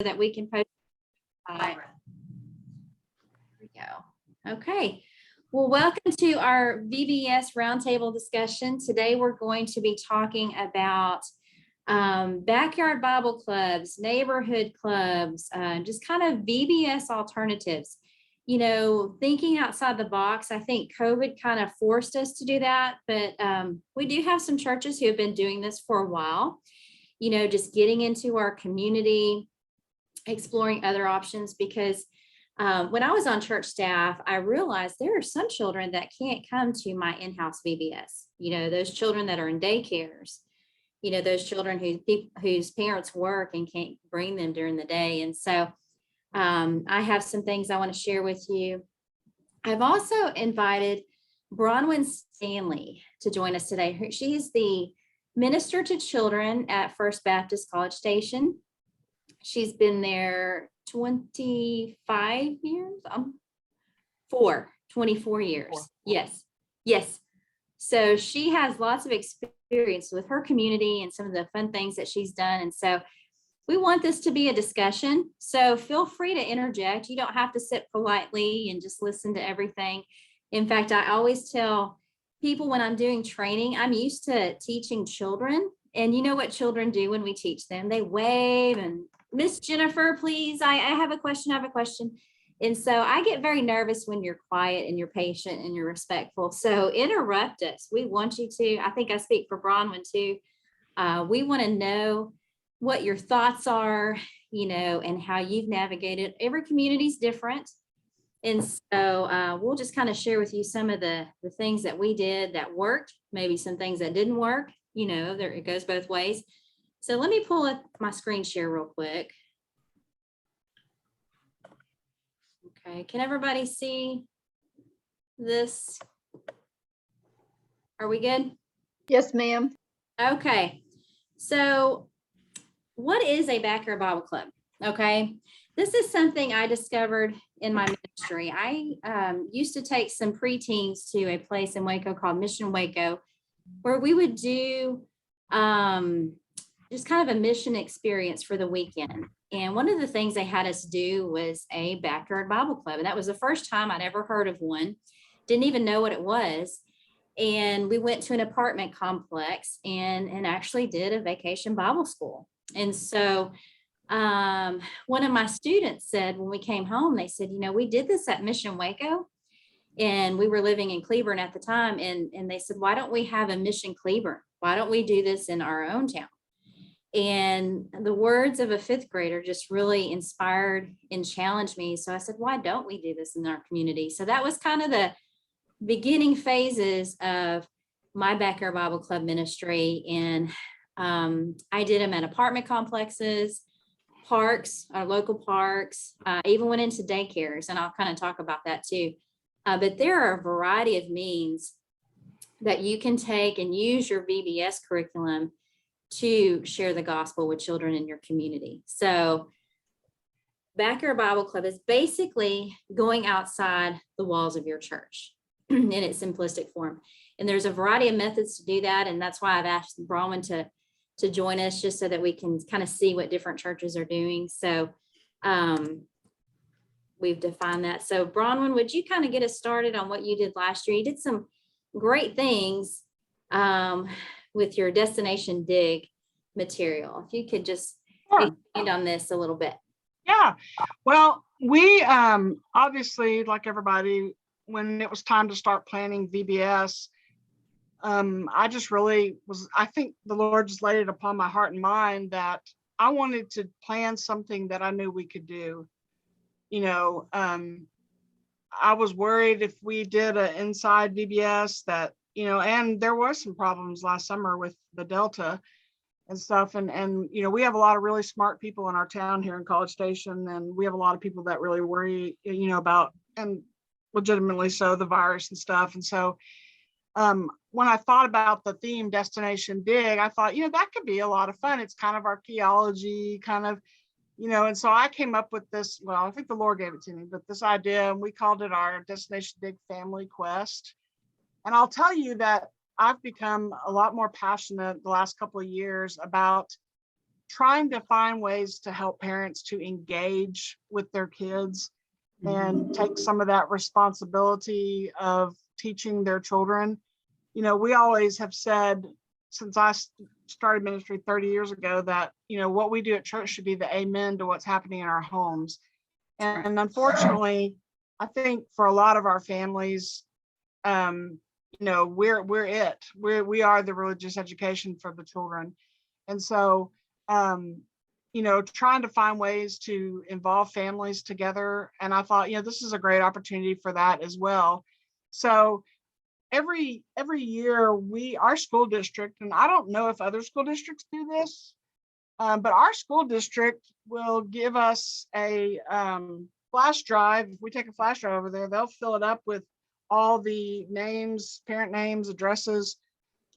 that we can post. There we go. Okay. Well, welcome to our VBS Roundtable discussion. Today, we're going to be talking about backyard Bible clubs, neighborhood clubs, just kind of VBS alternatives. You know, thinking outside the box. I think COVID kind of forced us to do that, but we do have some churches who have been doing this for a while. You know, just getting into our community, exploring other options, because when I was on church staff, I realized there are some children that can't come to my in-house VBS. You know, those children that are in daycares, you know, those children whose parents work and can't bring them during the day. And so I have some things I want to share with you. I've also invited Bronwyn Stanley to join us today. She's the minister to children at First Baptist College Station. She's been there 25 years, 24 years. Yes. So she has lots of experience with her community and some of the fun things that she's done. And so we want this to be a discussion. So feel free to interject. You don't have to sit politely and just listen to everything. In fact, I always tell people when I'm doing training, I'm used to teaching children. And you know what children do when we teach them? They wave and Miss Jennifer, please, I have a question, And so I get very nervous when you're quiet and you're patient and you're respectful. So interrupt us. We want you to. I think I speak for Bronwyn too. We want to know what your thoughts are, you know, and how you've navigated. Every community is different. And so we'll just kind of share with you some of the things that we did that worked, maybe some things that didn't work. You know, it goes both ways. So let me pull up my screen share real quick. Okay, can everybody see this? Are we good? Yes, ma'am. Okay, so what is a backyard Bible club? Okay, this is something I discovered in my ministry. I used to take some preteens to a place in Waco called Mission Waco, where we would do just kind of a mission experience for the weekend. And one of the things they had us do was a backyard Bible club. And that was the first time I'd ever heard of one. Didn't even know what it was. And we went to an apartment complex and actually did a vacation Bible school. And so one of my students said, when we came home, they said, you know, we did this at Mission Waco. And we were living in Cleburne at the time. And they said, why don't we have a Mission Cleburne? Why don't we do this in our own town? And the words of a fifth grader just really inspired and challenged me. So I said, why don't we do this in our community? So that was kind of the beginning phases of my backyard Bible club ministry. And I did them at apartment complexes, parks, our local parks, even went into daycares. And I'll kind of talk about that too. But there are a variety of means that you can take and use your VBS curriculum to share the gospel with children in your community. So Backyard Bible Club is basically going outside the walls of your church in its simplistic form. And there's a variety of methods to do that. And that's why I've asked Bronwyn to join us, just so that we can kind of see what different churches are doing. So we've defined that. So Bronwyn, would you kind of get us started on what you did last year? You did some great things with your Destination Dig material. If you could just expand on this a little bit. Yeah, well, we obviously, like everybody, when it was time to start planning VBS, I just really I think the Lord just laid it upon my heart and mind that I wanted to plan something that I knew we could do. You know, I was worried if we did an inside VBS that, you know, and there was some problems last summer with the Delta and stuff. And, you know, we have a lot of really smart people in our town here in College Station. And we have a lot of people that really worry, you know, about, and legitimately so, the virus and stuff. And so when I thought about the theme Destination Dig, I thought, you know, that could be a lot of fun. It's kind of archaeology, kind of, you know, and so I came up with this, well, I think the Lord gave it to me, but this idea, and we called it our Destination Dig Family Quest. And I'll tell you that I've become a lot more passionate the last couple of years about trying to find ways to help parents to engage with their kids and take some of that responsibility of teaching their children. You know, we always have said since I started ministry 30 years ago that, you know, what we do at church should be the amen to what's happening in our homes. Right. And unfortunately, I think for a lot of our families, you know, we are the religious education for the children. And so, you know, trying to find ways to involve families together. And I thought, you know, this is a great opportunity for that as well. So every year our school district, and I don't know if other school districts do this, but our school district will give us a flash drive. If we take a flash drive over there, they'll fill it up with all the names, parent names, addresses,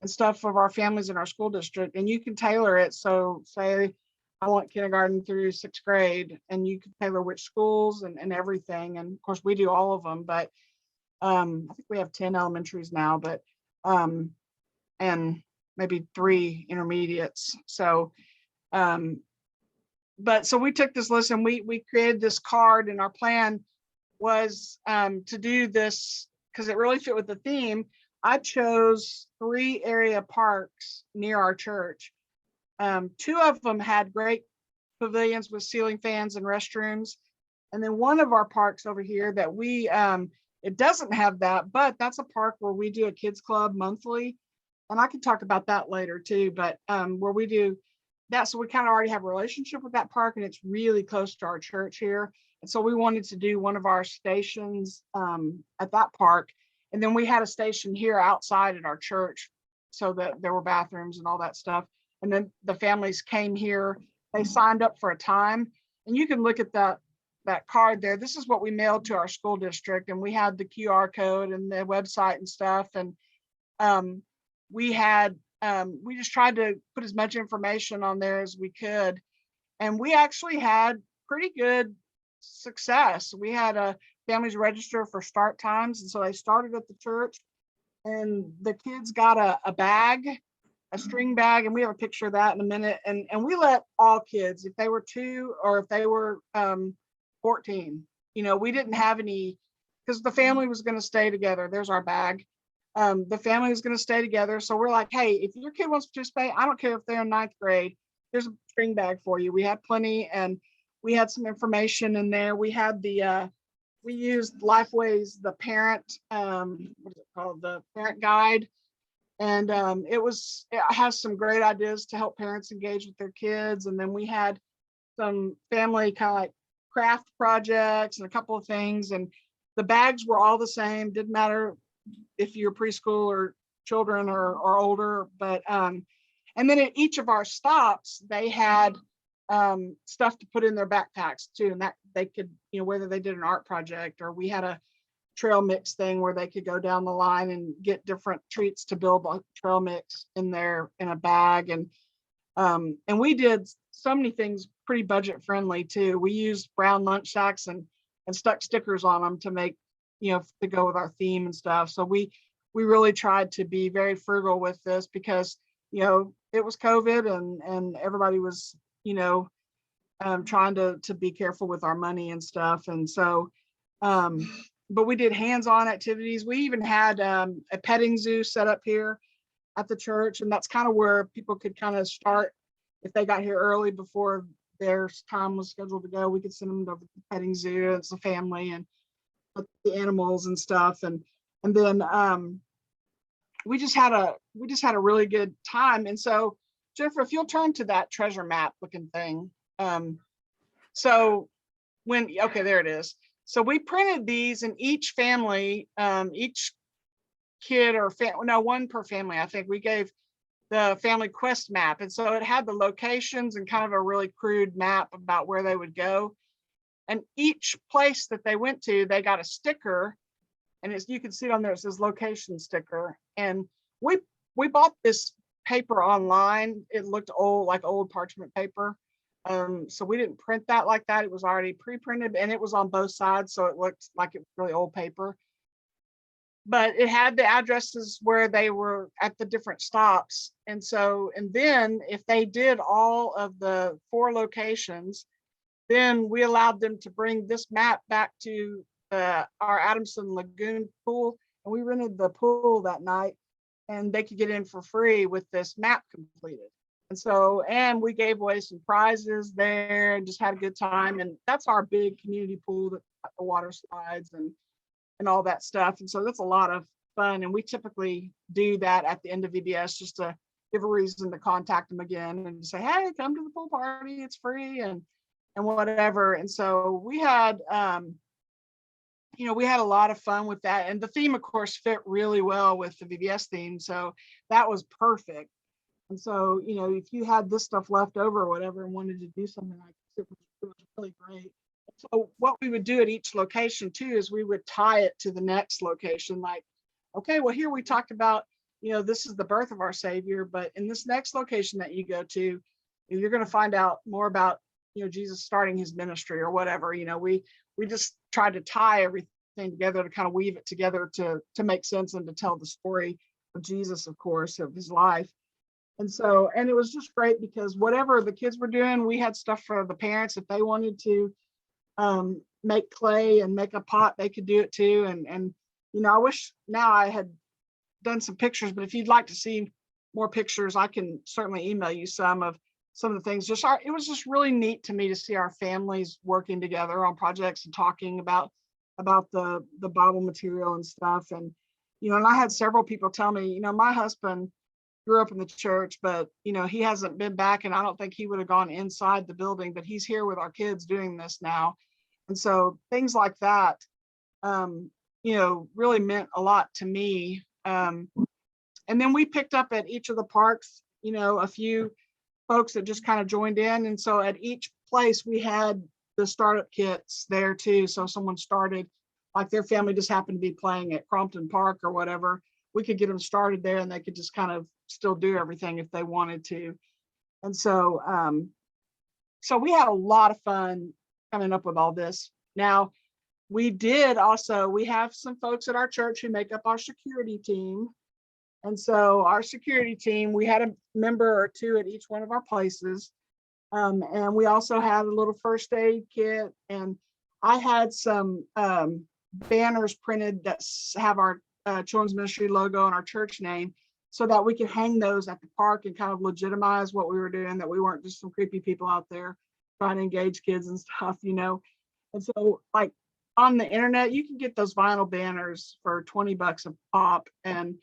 and stuff of our families in our school district. And you can tailor it. So say I want kindergarten through 6th grade, and you can tailor which schools and everything. And of course we do all of them, but I think we have 10 elementaries now, but and maybe 3 intermediates. So but so we took this list and we created this card, and our plan was to do this because it really fit with the theme. I chose 3 area parks near our church. 2 of them had great pavilions with ceiling fans and restrooms. And then one of our parks over here that we, it doesn't have that, but that's a park where we do a kids club monthly. And I can talk about that later too, but where we do that. So we kind of already have a relationship with that park, and it's really close to our church here. And so we wanted to do one of our stations at that park. And then we had a station here outside at our church so that there were bathrooms and all that stuff. And then the families came here, they signed up for a time, and you can look at that card there. This is what we mailed to our school district, and we had the QR code and the website and stuff. And we just tried to put as much information on there as we could. And we actually had pretty good success. We had families register for start times. And so they started at the church, and the kids got a bag, a string bag. And we have a picture of that in a minute. And we let all kids, if they were 2 or if they were 14, you know, we didn't have any, because the family was going to stay together. There's our bag. The family was going to stay together. So we're like, hey, if your kid wants to participate, I don't care if they're in 9th grade, there's a string bag for you. We had plenty, and we had some information in there. We had we used Lifeway's, the parent, what is it called? The parent guide. And it has some great ideas to help parents engage with their kids. And then we had some family kind of like craft projects and a couple of things. And the bags were all the same. Didn't matter if you're preschool or children or older, but and then at each of our stops, they had stuff to put in their backpacks too, and that they could, you know, whether they did an art project, or we had a trail mix thing where they could go down the line and get different treats to build a trail mix in a bag. And we did so many things pretty budget friendly too. We used brown lunch sacks and stuck stickers on them to make, you know, to go with our theme and stuff. So we really tried to be very frugal with this because, you know, it was COVID and everybody was, you know, trying to be careful with our money and stuff. And so, but we did hands-on activities. We even had a petting zoo set up here at the church, and that's kind of where people could kind of start. If they got here early before their time was scheduled to go, we could send them to the petting zoo as a family and the animals and stuff. And then we just had a really good time. And so Jennifer, if you'll turn to that treasure map looking thing. So okay, there it is. So we printed these, and each family, each kid or one per family, I think we gave the family quest map. And so it had the locations and kind of a really crude map about where they would go. And each place that they went to, they got a sticker, and you can see it on there, it says location sticker. And we bought this paper online. It looked old, like old parchment paper. So we didn't print that like that. It was already pre-printed, and it was on both sides, so it looked like it was really old paper. but it had the addresses where they were at the different stops. And so, and then if they did all of the 4 locations, then we allowed them to bring this map back to our Adamson Lagoon pool. And we rented the pool that night, and they could get in for free with this map completed. And so, and we gave away some prizes there and just had a good time. And that's our big community pool that the water slides and all that stuff. And so that's a lot of fun. And we typically do that at the end of VBS just to give a reason to contact them again and say, hey, come to the pool party, it's free and whatever. And so we had, we had a lot of fun with that. And the theme, of course, fit really well with the VBS theme. So that was perfect. And so, if you had this stuff left over or whatever and wanted to do something like this, it was really great. So what we would do at each location too is we would tie it to the next location. Like, okay, well, here we talked about, this is the birth of our Savior, but in this next location that you go to, you're going to find out more about, Jesus starting his ministry or whatever. We just tried to tie everything together to kind of weave it together to make sense and to tell the story of Jesus, of course, of his life. And so, and it was just great because whatever the kids were doing, we had stuff for the parents. If they wanted to make clay and make a pot, they could do it too. And I wish now I had done some pictures, but if you'd like to see more pictures, I can certainly email you some of the things. It was just really neat to me to see our families working together on projects and talking about the Bible material and stuff. And and I had several people tell me, my husband grew up in the church, but he hasn't been back, and I don't think he would have gone inside the building, but he's here with our kids doing this now. And so things like that really meant a lot to me. And then we picked up at each of the parks a few folks that just kind of joined in, and so at each place we had the startup kits there too. So someone started, like their family just happened to be playing at Crompton Park or whatever, we could get them started there and they could just kind of still do everything if they wanted to. And so so we had a lot of fun coming up with all this. Now we have some folks at our church who make up our security team. And so our security team, we had a member or two at each one of our places. And we also had a little first aid kit. And I had some banners printed that have our children's ministry logo and our church name, so that we could hang those at the park and kind of legitimize what we were doing, that we weren't just some creepy people out there trying to engage kids and stuff, And so like on the internet, you can get those vinyl banners for $20 a pop. And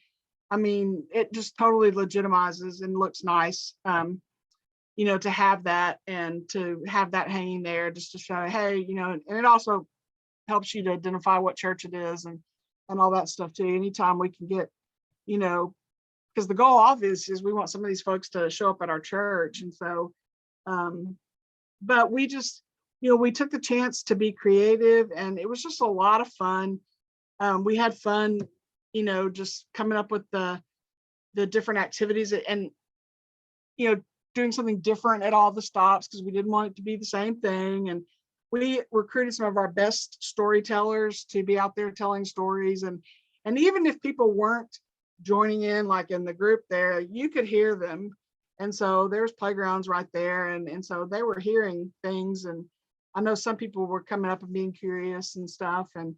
I mean, it just totally legitimizes and looks nice, to have that and to have that hanging there just to show, hey, and it also helps you to identify what church it is and all that stuff too. Anytime we can get, because the goal obviously is we want some of these folks to show up at our church. And so, but we just, we took the chance to be creative, and it was just a lot of fun. We had fun, just coming up with the different activities and, doing something different at all the stops because we didn't want it to be the same thing. And we recruited some of our best storytellers to be out there telling stories. And even if people weren't joining in, like in the group there, you could hear them. And so there's playgrounds right there. And so they were hearing things. And I know some people were coming up and being curious and stuff. And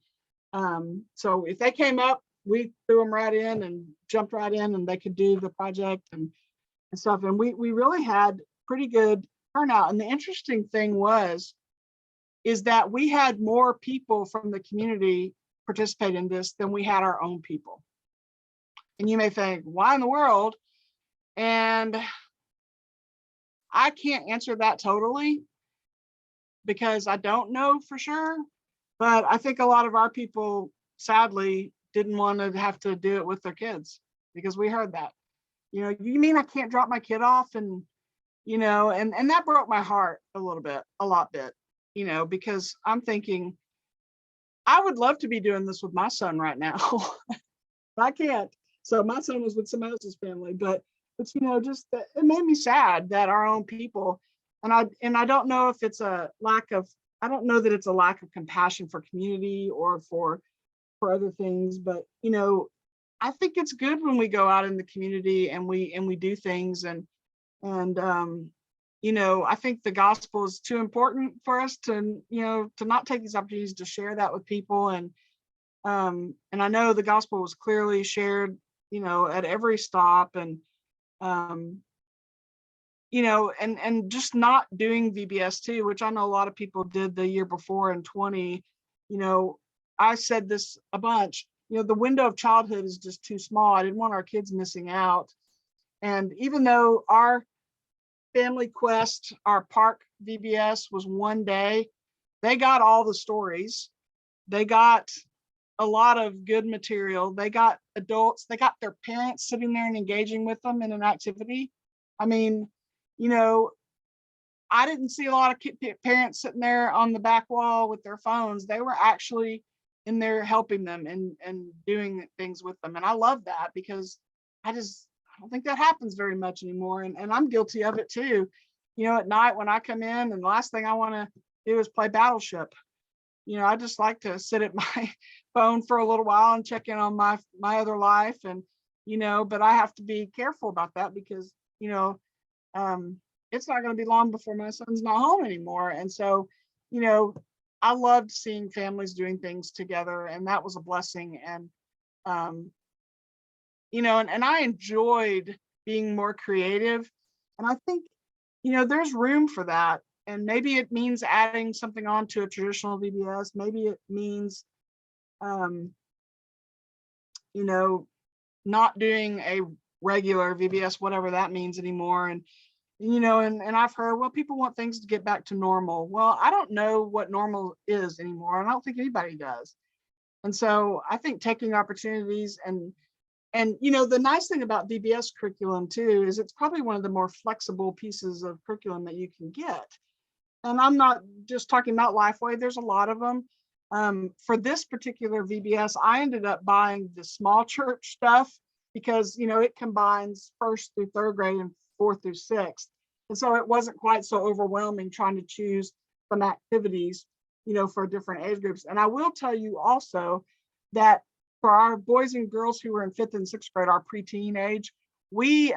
so if they came up, we threw them right in and jumped right in, and they could do the project and stuff. And we really had pretty good turnout. And the interesting thing is that we had more people from the community participate in this than we had our own people. And you may think, why in the world? And I can't answer that totally because I don't know for sure. But I think a lot of our people, sadly, didn't want to have to do it with their kids, because we heard that. You mean I can't drop my kid off? And, and that broke my heart a lot bit, because I'm thinking, I would love to be doing this with my son right now. I can't. So my son was with someone else's family, but just that it made me sad that our own people, and I don't know if it's I don't know that it's a lack of compassion for community or for for other things. But, you know, I think it's good when we go out in the community and we do things, and you know, I think the gospel is too important for us to, you know, to not take these opportunities to share that with people. And I know the gospel was clearly shared, you know, at every stop. And um you know, and just not doing VBS too, which I know a lot of people did the year before in 20. You know, I said this a bunch, you know, the window of childhood is just too small. I didn't want our kids missing out. And even though our family quest, our park VBS was one day, they got all the stories. They got a lot of good material. They got adults, they got their parents sitting there and engaging with them in an activity. I mean, you know, I didn't see a lot of parents sitting there on the back wall with their phones. They were actually in there helping them and doing things with them. And I love that, because I don't think that happens very much anymore. And I'm guilty of it too. You know, at night when I come in and the last thing I want to do is play Battleship. You know, I just like to sit at my phone for a little while and check in on my other life. And, you know, but I have to be careful about that, because, you know, it's not going to be long before my son's not home anymore. And so, you know, I loved seeing families doing things together, and that was a blessing. And you know, and I enjoyed being more creative. And I think, you know, there's room for that. And maybe it means adding something on to a traditional VBS. Maybe it means, um, you know, not doing a regular VBS, whatever that means anymore. And, you know, and I've heard, well, people want things to get back to normal. Well, I don't know what normal is anymore. I don't think anybody does. And so I think taking opportunities and you know, the nice thing about VBS curriculum too is it's probably one of the more flexible pieces of curriculum that you can get. And I'm not just talking about Lifeway, there's a lot of them. For this particular VBS, I ended up buying the small church stuff because, you know, it combines first through third grade and fourth through sixth. And so it wasn't quite so overwhelming trying to choose some activities, you know, for different age groups. And I will tell you also that for our boys and girls who were in fifth and sixth grade, our preteen age, we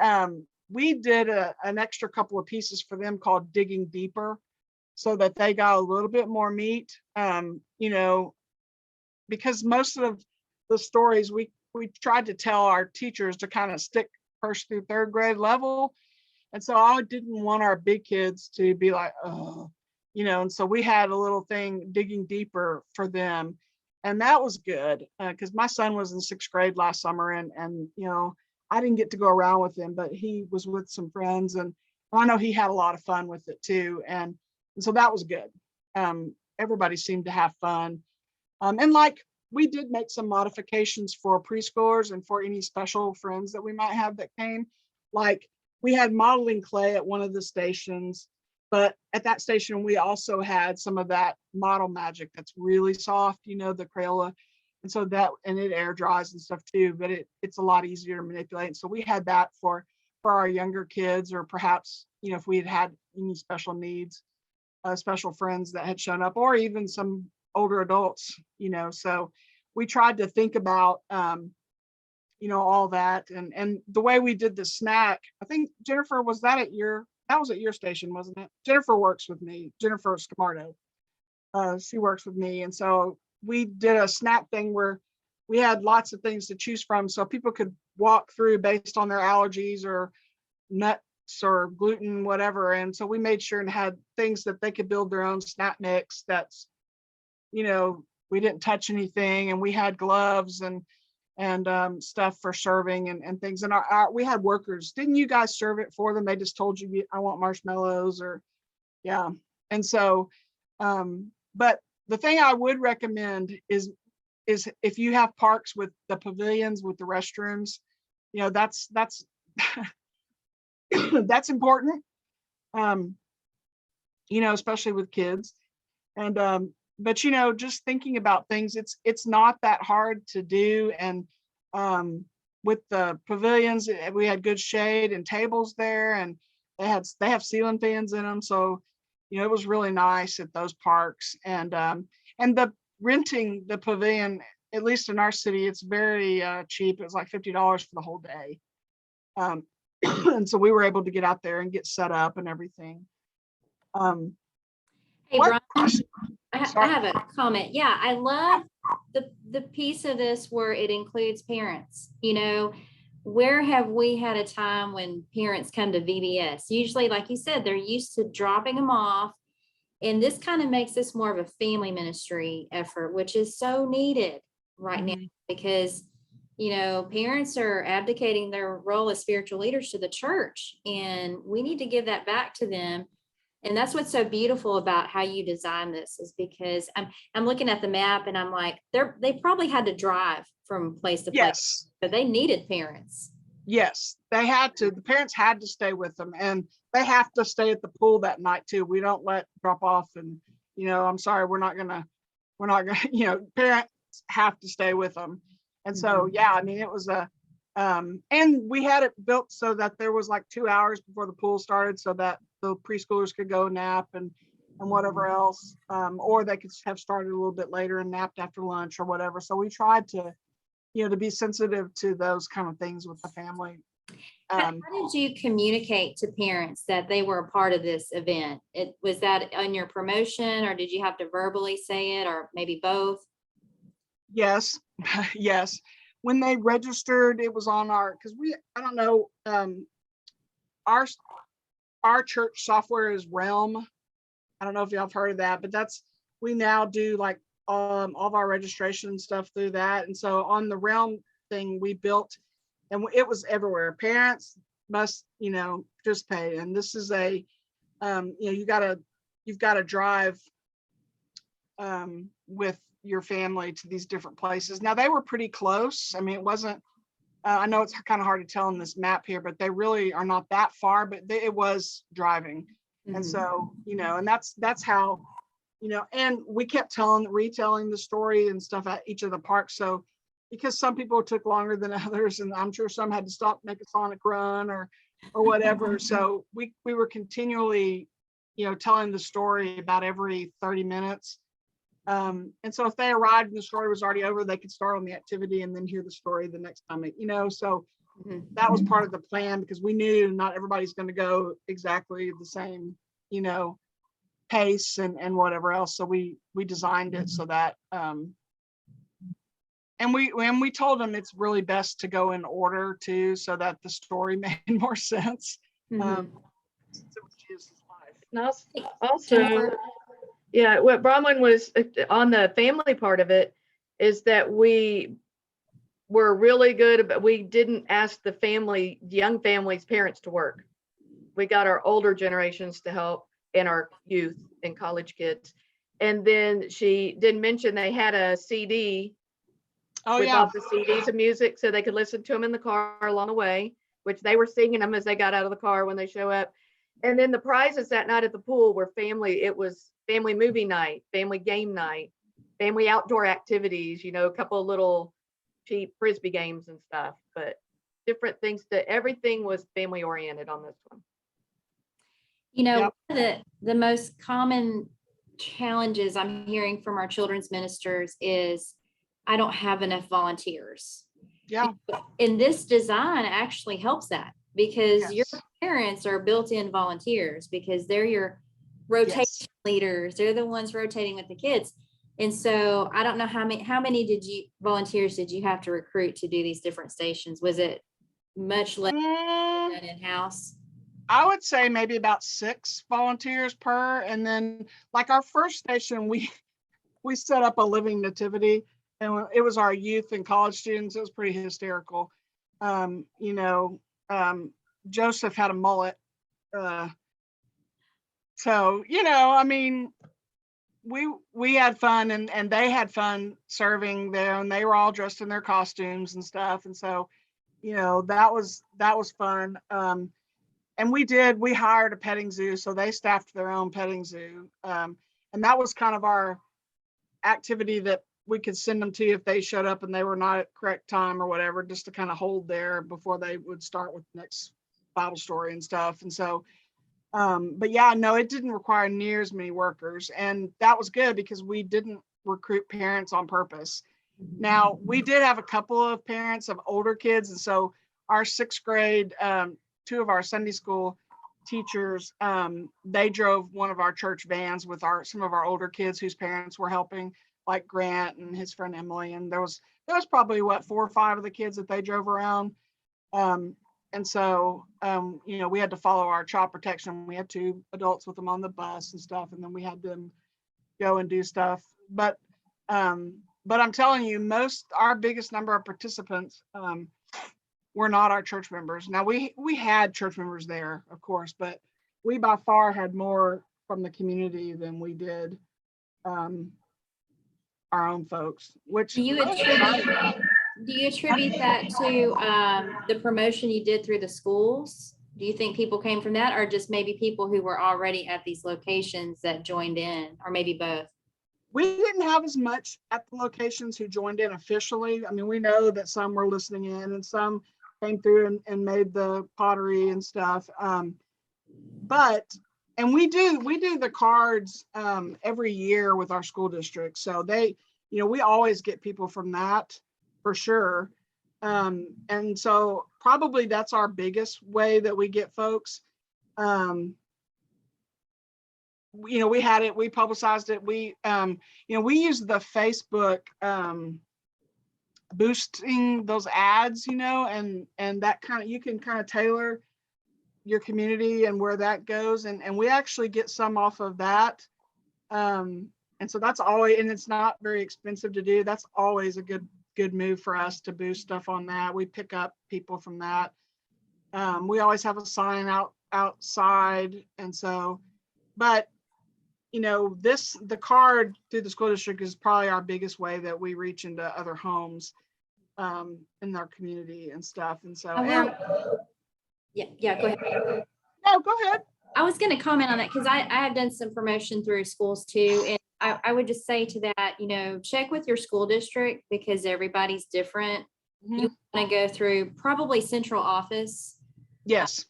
did an extra couple of pieces for them called Digging Deeper, so that they got a little bit more meat. You know, because most of the stories we tried to tell our teachers to kind of stick first through third grade level. And so I didn't want our big kids to be like, oh, you know, and so we had a little thing, Digging Deeper, for them. And that was good, because my son was in sixth grade last summer, and you know, I didn't get to go around with him, but he was with some friends, and I know he had a lot of fun with it too. And so that was good. Everybody seemed to have fun. And like, we did make some modifications for preschoolers and for any special friends that we might have that came. Like, we had modeling clay at one of the stations, but at that station, we also had some of that model magic that's really soft, you know, the Crayola. And so that, and it air dries and stuff too, but it's a lot easier to manipulate. So we had that for our younger kids, or perhaps, you know, if we had any special needs, special friends that had shown up, or even some older adults, you know. So we tried to think about, you know, all that. And the way we did the snack, I think, Jennifer, was that at your station, wasn't it? Jennifer works with me, Jennifer Scamardo. She works with me. And so we did a snack thing where we had lots of things to choose from, so people could walk through based on their allergies or nuts or gluten, whatever. And so we made sure and had things that they could build their own snack mix. That's, you know, we didn't touch anything, and we had gloves and stuff for serving and things. And we had workers. Didn't you guys serve it for them? They just told you, I want marshmallows, or yeah. And so, but the thing I would recommend is if you have parks with the pavilions with the restrooms, you know, that's that's important. You know, especially with kids. And but you know, just thinking about things, it's not that hard to do. And with the pavilions, we had good shade and tables there, and they have ceiling fans in them, so you know, it was really nice at those parks. And the renting the pavilion at least in our city, it's very cheap. It was like $50 for the whole day. And so we were able to get out there and get set up and everything. Hey, What Brian, question? I Sorry. have a comment. Yeah, I love the piece of this where it includes parents. You know, where have we had a time when parents come to VBS? Usually, like you said, they're used to dropping them off. And this kind of makes this more of a family ministry effort, which is so needed right now because, you know, parents are abdicating their role as spiritual leaders to the church, and we need to give that back to them. And that's what's so beautiful about how you design this, is because I'm looking at the map and I'm like, they probably had to drive from place to place, Yes. but they needed parents. Yes, they had to. The parents had to stay with them, and they have to stay at the pool that night too. We don't let drop off, and I'm sorry, we're not gonna, parents have to stay with them. And so, yeah, I mean, it was and we had it built so that there was like 2 hours before the pool started, so that the preschoolers could go nap and whatever else, or they could have started a little bit later and napped after lunch or whatever. So we tried to, to be sensitive to those kind of things with the family. How did you communicate to parents that they were a part of this event? Was that on your promotion, or did you have to verbally say it, or maybe both? Yes, yes. When they registered, it was on because I don't know, our church software is Realm. I don't know if y'all have heard of that, but we now do like all of our registration stuff through that. And so on the Realm thing we built, and it was everywhere. Parents must, participate. And this is you've got to drive with your family to these different places. Now they were pretty close. I mean, it wasn't, I know it's kind of hard to tell in this map here, but they really are not that far, but it was driving. And so, and that's how, and we kept retelling the story and stuff at each of the parks. So, because some people took longer than others, and I'm sure some had to stop, make a sonic run or whatever. So we were continually, telling the story about every 30 minutes. And so if they arrived and the story was already over, they could start on the activity and then hear the story the next time, so that was part of the plan, because we knew not everybody's going to go exactly the same, pace and whatever else. So we designed it so that, and we told them it's really best to go in order too, so that the story made more sense. Since it was Jesus' life. And also, yeah, what Bronwyn was on the family part of it is that we were really good about, we didn't ask the young families' parents to work. We got our older generations to help and our youth and college kids. And then she did mention they had a CD. Oh, with yeah. all the CDs of music so they could listen to them in the car along the way, which they were singing them as they got out of the car when they show up. And then the prizes that night at the pool were it was family movie night, family game night, family outdoor activities, a couple of little cheap Frisbee games and stuff, but different things. Everything was family oriented on this one. Yep. One of the most common challenges I'm hearing from our children's ministers is, I don't have enough volunteers. Yeah. And this design actually helps that, because your Yes. parents are built-in volunteers because they're your rotation leaders. They're the ones rotating with the kids. And so I don't know how many volunteers did you have to recruit to do these different stations? Was it much less done in-house? I would say maybe about 6 volunteers per. And then like our first station, we set up a living nativity, and it was our youth and college students. It was pretty hysterical. Joseph had a mullet. So, I mean, we had fun, and they had fun serving there, and they were all dressed in their costumes and stuff. And so, that was fun. And we hired a petting zoo, so they staffed their own petting zoo. And that was kind of our activity that we could send them to if they showed up and they were not at correct time or whatever, just to kind of hold there before they would start with the next Bible story and stuff. And so, but yeah, no, it didn't require near as many workers, and that was good because we didn't recruit parents on purpose. Now, we did have a couple of parents of older kids, and so our sixth grade, two of our Sunday school teachers, they drove one of our church vans with some of our older kids whose parents were helping, like Grant and his friend Emily. And there was probably 4 or 5 of the kids that they drove around. And so, we had to follow our child protection. We had 2 adults with them on the bus and stuff, and then we had them go and do stuff. But I'm telling you, our biggest number of participants were not our church members. Now, we had church members there, of course, but we by far had more from the community than we did our own folks, which Do you attribute that to the promotion you did through the schools? Do you think people came from that, or just maybe people who were already at these locations that joined in, or maybe both? We didn't have as much at the locations who joined in officially. I mean, we know that some were listening in and some came through and made the pottery and stuff. And we do the cards every year with our school district. So we always get people from that for sure. And so probably that's our biggest way that we get folks. We publicized it. We use the Facebook boosting those ads, and that you can kind of tailor your community and where that goes. And we actually get some off of that. And so that's always, and it's not very expensive to do. That's always a good move for us to boost stuff on that. We pick up people from that. We always have a sign outside. And so, but the card through the school district is probably our biggest way that we reach into other homes in our community and stuff. And so, yeah, go ahead. No, go ahead. I was going to comment on that because I have done some promotion through schools too. And I would just say to that, check with your school district because everybody's different. Mm-hmm. You want to go through probably central office. Yes.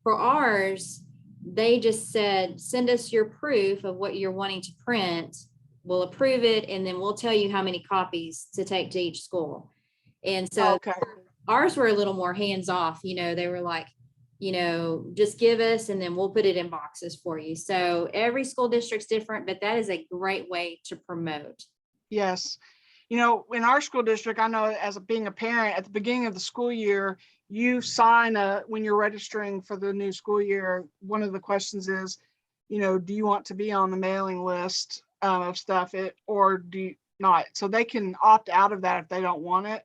For ours, they just said, send us your proof of what you're wanting to print. We'll approve it. And then we'll tell you how many copies to take to each school. And so ours were a little more hands off. They were like, just give us, and then we'll put it in boxes for you. So every school district's different, but that is a great way to promote. Yes. In our school district, I know being a parent at the beginning of the school year, you sign when you're registering for the new school year, one of the questions is, do you want to be on the mailing list of stuff or do you not? So they can opt out of that if they don't want it.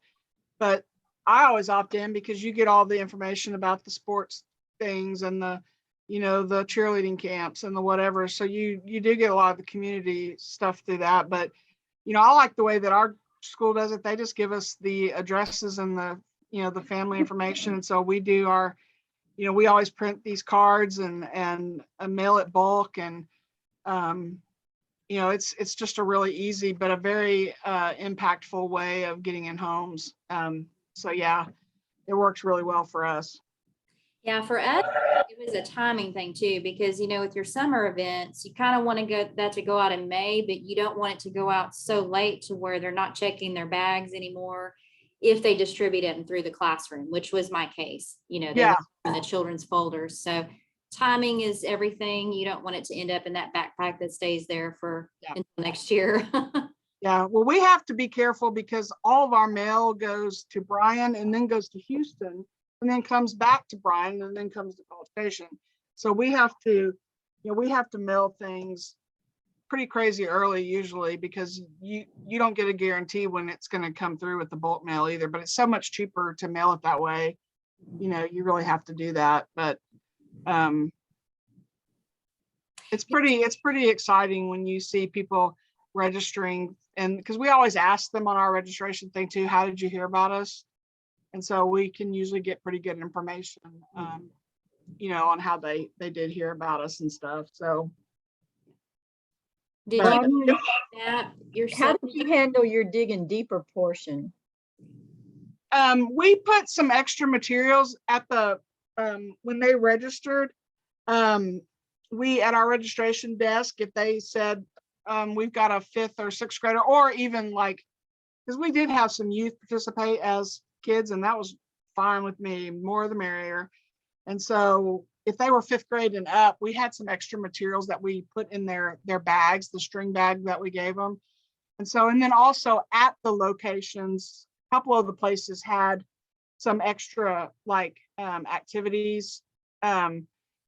But I always opt in because you get all the information about the sports things and the cheerleading camps and the whatever. So you do get a lot of the community stuff through that. But, I like the way that our school does it. They just give us the addresses and the family information. And so we do we always print these cards and mail it bulk. And, it's just a really easy, but a very impactful way of getting in homes. So yeah, it works really well for us. Yeah, for us, it was a timing thing too, because, with your summer events, you kind of want to go out in May, but you don't want it to go out so late to where they're not checking their bags anymore if they distribute it through the classroom, which was my case, in the children's folders. So timing is everything. You don't want it to end up in that backpack that stays there until next year. Yeah, well, we have to be careful because all of our mail goes to Bryan and then goes to Houston and then comes back to Bryan and then comes to College Station. So we have to mail things pretty crazy early usually because you don't get a guarantee when it's going to come through with the bulk mail either, but it's so much cheaper to mail it that way. You really have to do that. But it's pretty exciting when you see people registering, and because we always ask them on our registration thing too, how did you hear about us? And so we can usually get pretty good information on how they did hear about us and stuff. So did you that yourself? How did you handle your digging deeper portion? We put some extra materials at the when they registered. We at our registration desk, if they said we've got a 5th or 6th grader, or even like because we did have some youth participate as kids, and that was fine with me, more the merrier. And so if they were 5th grade and up, we had some extra materials that we put in their bags, the string bag that we gave them. And so, and then also at the locations, a couple of the places had some extra like activities, and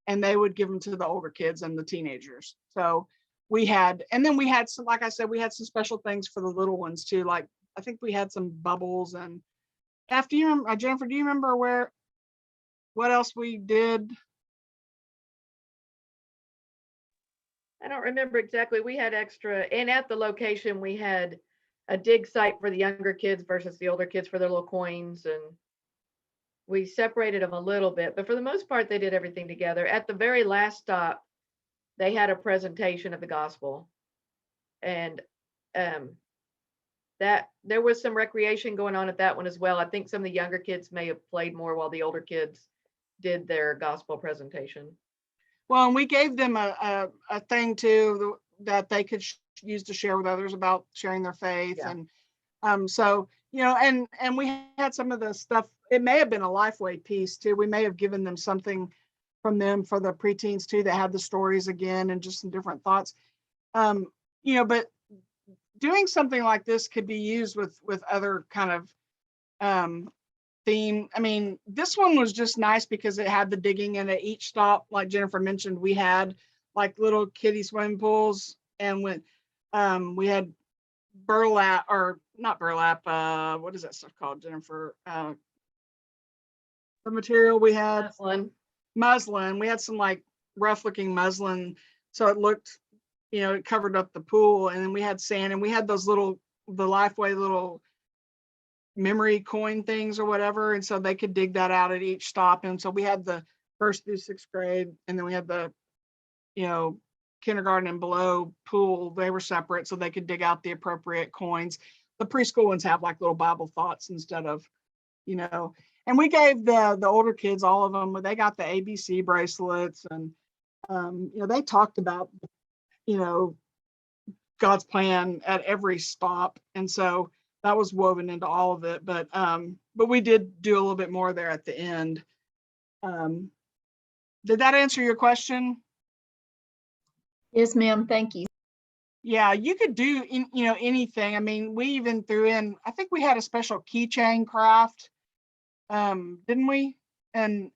they would give them to the older kids and the teenagers. So we had, and then we had some, like I said, we had some special things for the little ones too. Like I think we had some bubbles. And after you remember, Jennifer, do you remember what else we did? I don't remember exactly. We had extra, and at the location, we had a dig site for the younger kids versus the older kids for their little coins. And we separated them a little bit, but for the most part, they did everything together. At the very last stop, they had a presentation of the gospel. And that there was some recreation going on at that one as well. I think some of the younger kids may have played more while the older kids did their gospel presentation. Well, and we gave them a thing too that they could use to share with others about sharing their faith. Yeah. And so, you know, and we had some of the stuff, it may have been a Lifeway piece too. We may have given them something from them for the preteens too, that had the stories again and just some different thoughts. You know, but doing something like this could be used with other kind of theme. I mean, this one was just nice because it had the digging, and at each stop, like Jennifer mentioned, we had like little kiddie swimming pools, and when we had burlap, or not burlap, what is that stuff called, Jennifer? The material we had muslin. We had some like rough looking muslin, so it looked, you know, it covered up the pool. And then we had sand, and we had those the Lifeway little memory coin things or whatever, and so they could dig that out at each stop. And so we had the 1st through 6th grade, and then we had the, you know, kindergarten and below pool. They were separate so they could dig out the appropriate coins. The preschool ones have like little Bible thoughts instead of, you know. And we gave the older kids, all of them, they got the ABC bracelets, and you know, they talked about, you know, God's plan at every stop. And so that was woven into all of it. But we did do a little bit more there at the end. Did that answer your question? Yes, ma'am. Thank you. Yeah, you could do, you know, anything. I mean, we even threw in, I think we had a special keychain craft, didn't we? And,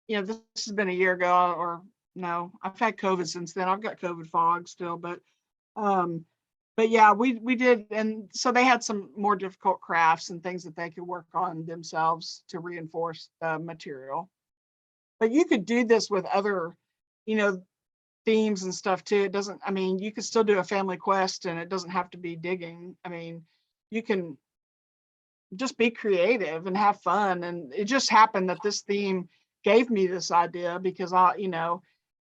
you know, this has been a year ago, or no, I've had COVID since then. I've got COVID fog still, but yeah, we did. And so they had some more difficult crafts and things that they could work on themselves to reinforce the material. But you could do this with other, you know, themes and stuff too. It doesn't, I mean, you could still do a family quest, and it doesn't have to be digging. I mean, you can just be creative and have fun. And it just happened that this theme gave me this idea because you know,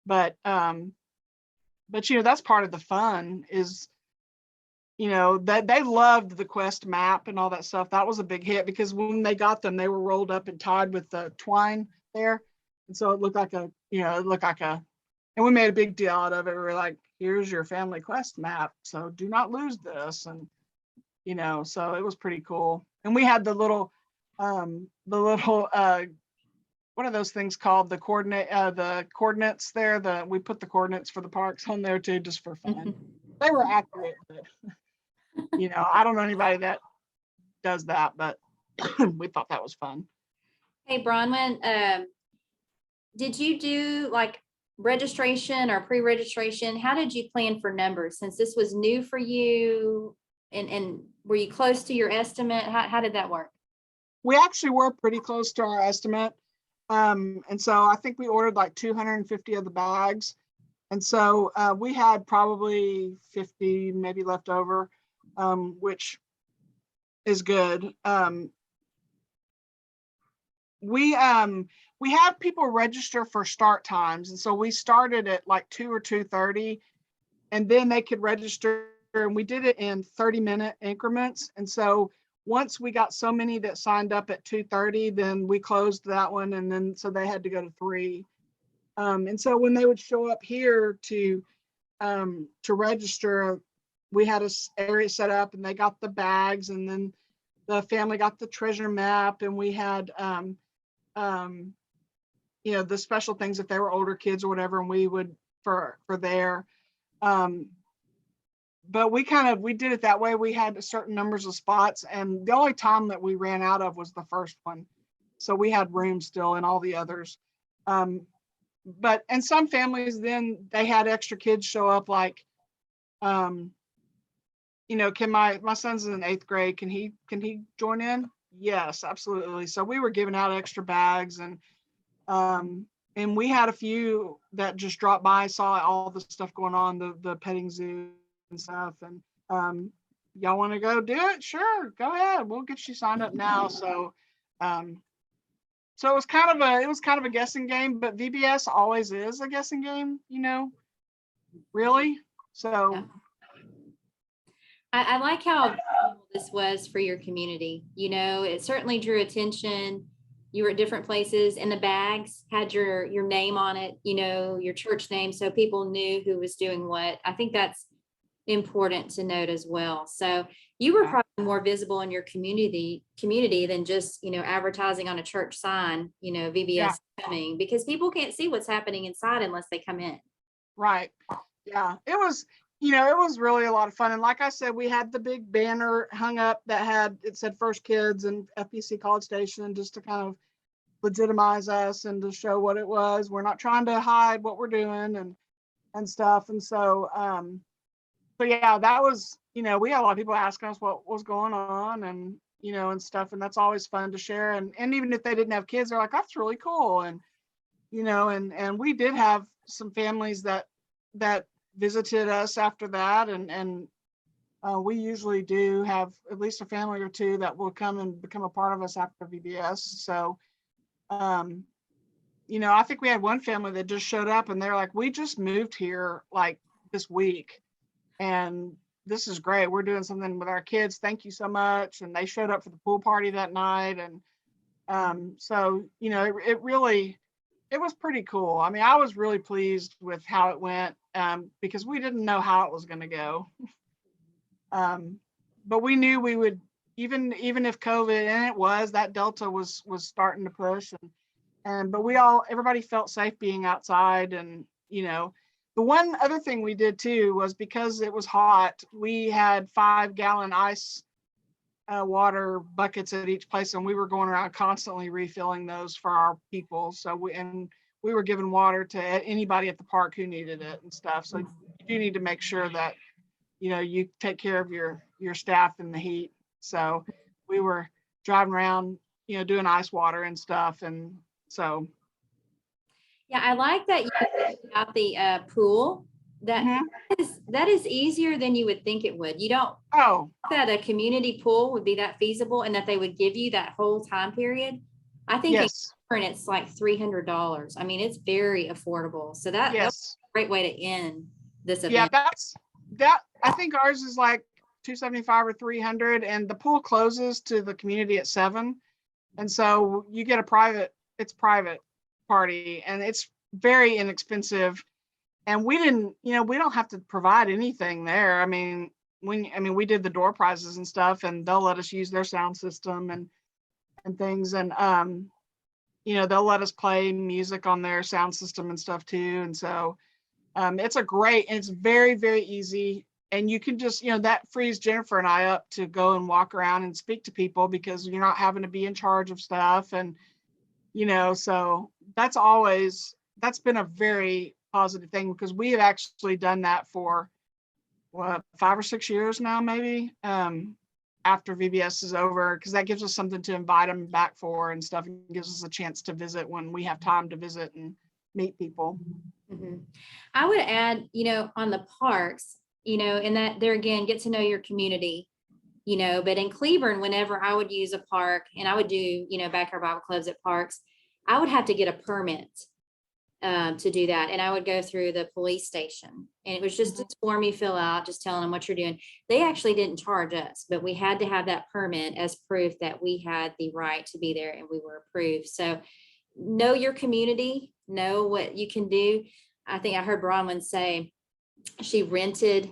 but you know, that's part of the fun is, you know, that they loved the quest map and all that stuff. That was a big hit because when they got them, they were rolled up and tied with the twine there. And so it looked like a, you know, it looked like a, and we made a big deal out of it. We were like, here's your family quest map, so do not lose this. And, you know, so it was pretty cool. And we had the little, what are those things called? The coordinates there. We put the coordinates for the parks on there too, just for fun. They were accurate, but, you know, I don't know anybody that does that, but we thought that was fun. Hey, Bronwyn, did you do like registration or pre-registration? How did you plan for numbers since this was new for you? And were you close to your estimate? How did that work? We actually were pretty close to our estimate. And so I think we ordered like 250 of the bags. And so we had probably 50 maybe left over, which is good. We have people register for start times. And so we started at like 2 or 2:30, and then they could register, and we did it in 30-minute increments. And so once we got so many that signed up at 2:30, then we closed that one. And then, so they had to go to 3. And so when they would show up here to register, we had a area set up, and they got the bags, and then the family got the treasure map, and we had, the special things if they were older kids or whatever, and we would for there. But we did it that way. We had certain numbers of spots, and the only time that we ran out of was the first one. So we had room still in all the others. But and some families, then they had extra kids show up, like, can my son's in 8th grade, can he join in? Yes, absolutely. So we were giving out extra bags, and we had a few that just dropped by, saw all the stuff going on, the petting zoo and stuff. And y'all want to go do it? Sure, go ahead. We'll get you signed up now. So so it was kind of a guessing game, but VBS always is a guessing game, really. So Yeah. I like how valuable this was for your community. It certainly drew attention. You were at different places, and the bags had your name on it, your church name, so people knew who was doing what. I think that's important to note as well. So you were probably more visible in your community than just, advertising on a church sign, VBS coming, because people can't see what's happening inside unless they come in. right. Yeah. It was really a lot of fun. And like I said, we had the big banner hung up that it said First Kids and FPC College Station, just to kind of legitimize us and to show what it was. We're not trying to hide what we're doing and stuff. And so, but yeah, that was, we had a lot of people asking us what was going on, and, and stuff. And that's always fun to share. And even if they didn't have kids, they're like, that's really cool. And, and we did have some families that visited us after that. And we usually do have at least a family or two that will come and become a part of us after VBS. So, I think we had one family that just showed up, and they're like, we just moved here like this week, and this is great. We're doing something with our kids. Thank you so much. And they showed up for the pool party that night. And so, it was pretty cool. I mean, I was really pleased with how it went, because we didn't know how it was going to go. But we knew we would, even if COVID, and it was, that Delta was starting to push, but everybody felt safe being outside. And, the one other thing we did too was, because it was hot, we had 5-gallon ice water buckets at each place, and we were going around constantly refilling those for our people. So we were giving water to anybody at the park who needed it and stuff. So you do need to make sure that you take care of your staff in the heat. So we were driving around, doing ice water and stuff. And so Yeah, I like that you got the pool. That is easier than you would think it would. You don't that a community pool would be that feasible, and that they would give you that whole time period. I think yes. it's like $300. I mean, it's very affordable. So that's a great way to end this event. Yeah, I think ours is like $275 or $300, and the pool closes to the community at 7. And so you get private party, and it's very inexpensive. And we don't have to provide anything there. I mean, we did the door prizes and stuff, and they'll let us use their sound system and things. And, they'll let us play music on their sound system and stuff too. And so it's very, very easy. And you can just, that frees Jennifer and I up to go and walk around and speak to people, because you're not having to be in charge of stuff. And, so that's been a very positive thing, because we have actually done that for 5 or 6 years now, maybe, after VBS is over, because that gives us something to invite them back for and stuff, and gives us a chance to visit when we have time to visit and meet people. Mm-hmm. I would add, on the parks, and that there again, get to know your community, but in Cleburne, whenever I would use a park, and I would do, backyard Bible clubs at parks, I would have to get a permit to do that. And I would go through the police station, and it was just a form you fill out, just telling them what you're doing. They actually didn't charge us, but we had to have that permit as proof that we had the right to be there and we were approved. So know your community, know what you can do. I think I heard Bronwyn say she rented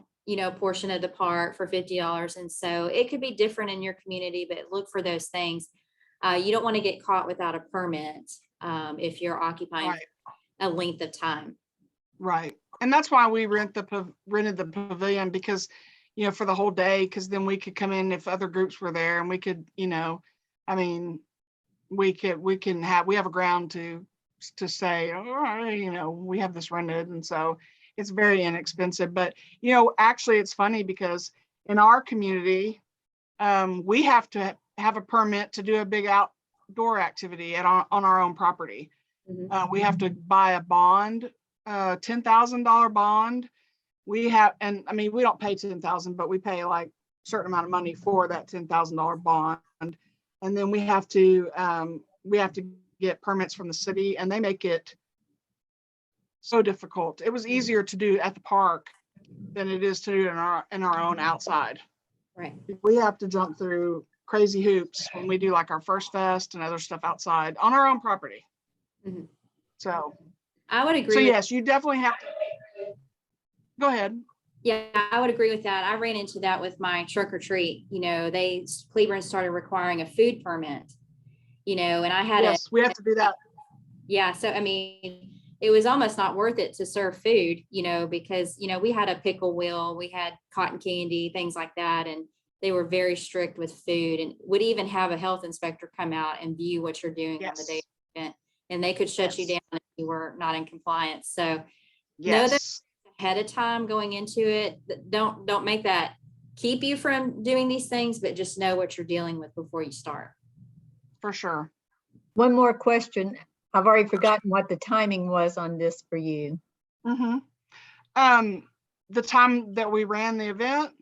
portion of the park for $50. And so it could be different in your community, but look for those things. You don't want to get caught without a permit if you're occupying Right. a length of time. Right. And that's why we rented the pavilion, because, for the whole day, because then we could come in if other groups were there, and we could, I mean, we have a ground to say, all right, we have this rented. And so it's very inexpensive. But, actually it's funny because in our community, we have to have a permit to do a big outdoor activity on our own property. Mhm. We have to buy a bond, $10,000 bond. We have, and I mean, we don't pay 10,000, but we pay like a certain amount of money for that $10,000 bond. And then we have to get permits from the city, and they make it so difficult. It was easier to do at the park than it is to do in our own outside. Right. We have to jump through crazy hoops when we do like our First Fest and other stuff outside on our own property. Mhm. So I would agree. So yes, you definitely have to. Go ahead. Yeah, I would agree with that. I ran into that with my trick or treat. Cleburne started requiring a food permit, and I had Yes, we have to do that. yeah. So, I mean, it was almost not worth it to serve food, because, we had a pickle wheel, we had cotton candy, things like that. And they were very strict with food, and would even have a health inspector come out and view what you're doing on the day of the event. And they could shut you Yes. down if you were not in compliance. So know that Yes. ahead of time going into it. Don't make that keep you from doing these things, but just know what you're dealing with before you start. For sure. One more question. I've already forgotten what the timing was on this for you. Mm-hmm. The time that we ran the event.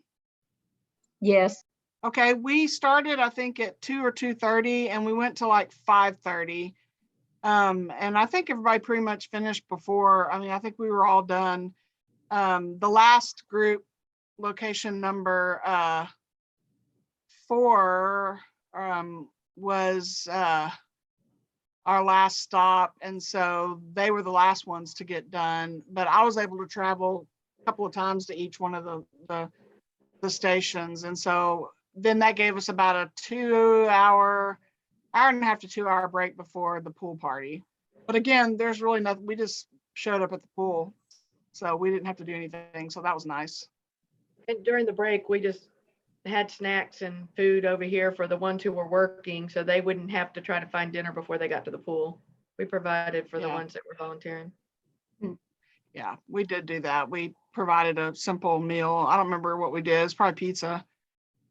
Yes. Okay, we started, I think, at 2 or 2:30, and we went to like 5:30. And I think everybody pretty much finished before. I mean, I think we were all done. The last group, location number 4, was our last stop, and so they were the last ones to get done. But I was able to travel a couple of times to each one of the stations, and so then that gave us about a 2 hour and a half to 2 hour break before the pool party. But again, there's really nothing. We just showed up at the pool, so we didn't have to do anything. So that was nice. And during the break, we just had snacks and food over here for the ones who were working, so they wouldn't have to try to find dinner before they got to the pool. We provided for the ones that were volunteering. Yeah, we did do that. We provided a simple meal. I don't remember what we did. It's probably pizza,